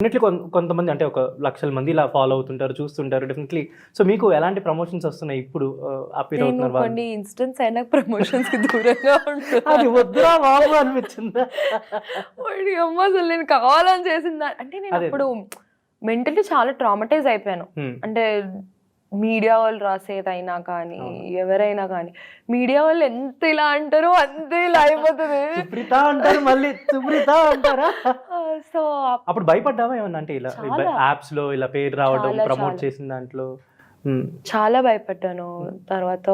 Definitely కొంతమంది అంటే ఒక లక్షల మంది ఇలా ఫాలో అవుతుంటారు, చూస్తుంటారు డెఫినెట్లీ. సో మీకు ఎలాంటి ప్రమోషన్స్ వస్తున్నాయి ఇప్పుడు? అపీర్ నేను అవుతున్నారు వాళ్ళు? కొన్ని ఇన్స్టెంట్స్ అయినా ప్రమోషన్స్ కి దూరంగా ఉంటున్నా. అది వద్దురా బాబు అనిపించిందా? వాడి అమ్మ అసలు నేను కావాలని చేసిందా అంటే నేను అదే. అప్పుడు మెంటల్లీ చాలా ట్రామటైజ్ అయిపోయాను. హ్మ్. అంటే మీడియా వాళ్ళు రాసేదైనా కానీ ఎవరైనా కానీ మీడియా వాళ్ళు ఎంత ఇలా అంటారో అంతే ఇలా అయిపోతుంది. సుప్రీత అంటారు, మళ్ళీ సుప్రీత అంటారా? సో అప్పుడు భయపడ్డావా ఏమన్నా? అంటే ఇలా చాలా. యాప్స్ లో ఇలా పేరు రావడం, చాలా, ప్రమోట్ చాలా. చేసిన దాంట్లో. చాలా భయపడ్డాను. తర్వాత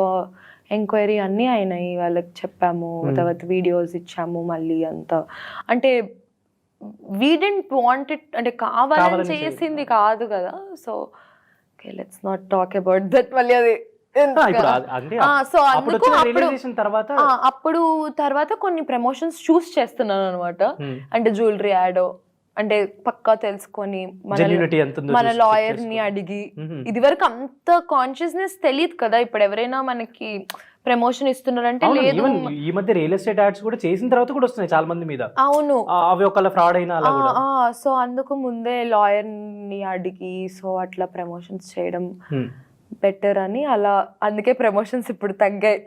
ఎంక్వైరీ అన్నీ అయినాయి, వాళ్ళకి చెప్పాము, తర్వాత వీడియోస్ ఇచ్చాము మళ్ళీ అంతా. అంటే వీ డెంట్ వాంట్ ఇట్, అంటే కావాలని కావాలని చేసింది కాదు కదా. So let's not talk about that. మళ్ళీ అది ఇప్పుడు అంటే సో అప్పుడు అందుకు వచ్చిన అప్పుడు realization తర్వాత అప్పుడు తర్వాత కొన్ని ప్రమోషన్స్ చూస్ చేస్తున్నాను అనమాట. Hmm. అంటే జ్యువెలరీ యాడ్ అంటే పక్కా తెలుసుకొని Genuinity ఎంత ఉందో మన చూసి లాయర్ check ని అడిగి. Mhm. ఇది వరకు అంత కాన్షియస్నెస్ తెలియదు కదా. ఇప్పుడు ఎవరైనా మనకి ప్రమోషన్ ఇస్తున్నారంటే అవును, లేదు. even ఈ మధ్య రియల్ ఎస్టేట్ యాడ్స్ కూడా చేసిన తర్వాత కూడా వస్తున్నాయి చాలా మంది మీద. అవును. అవి ఒకళ్ళ ఫ్రాడ్ అయినా అలా కూడా. సో అందుకు ముందే లాయర్ ని అడిగి సో అట్లా ప్రమోషన్స్ చేయడం Hmm. బెటర్ అని అలా, అందుకే ప్రమోషన్స్ ఇప్పుడు తగ్గాయి.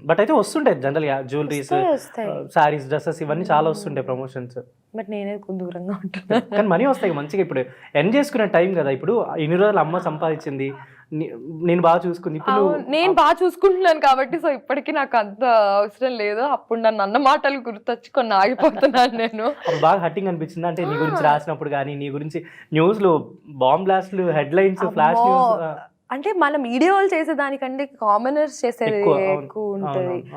బట్ అయితే వస్తుంటాయి జనరల్ గా జ్యువెలరీస్, వస్తాయి. సారీస్, డ్రెస్సెస్ ఇవన్నీ చాలా వస్తుంటాయి ప్రమోషన్స్. బట్ నేనే దూరంగా ఉంటున్నాను. కానీ మనీ వస్తాయి మంచిగా. ఇప్పుడు ఎర్న్ చేసుకునే టైం కదా. ఇప్పుడు ఇన్ని రోజులు అమ్మ సంపాదించింది, నేను బాగా చూసుకుంది. ఇప్పుడు నేను బాగా చూసుకుంటున్నాను కాబట్టి సో ఇప్పటికీ నాకు అంత అవసరం లేదు. అప్పుడు నన్ను అన్న మాటలు గుర్తొచ్చి కొన్ని ఆగిపోతున్నాను నేను. అప్పుడు బాగా హట్టింగ్ అనిపించింది. అంటే నీ గురించి రాసినప్పుడు కానీ, నీ గురించి న్యూస్ లో బాంబ్ బ్లాస్ట్లు, హెడ్ లైన్స్, ఫ్లాష్ న్యూస్. అంటే మనం వీడియోలు చేసేదానికంటే కామనర్స్ చేసేది ఎక్కువ, అవును. ఎక్కువ ఉంటది.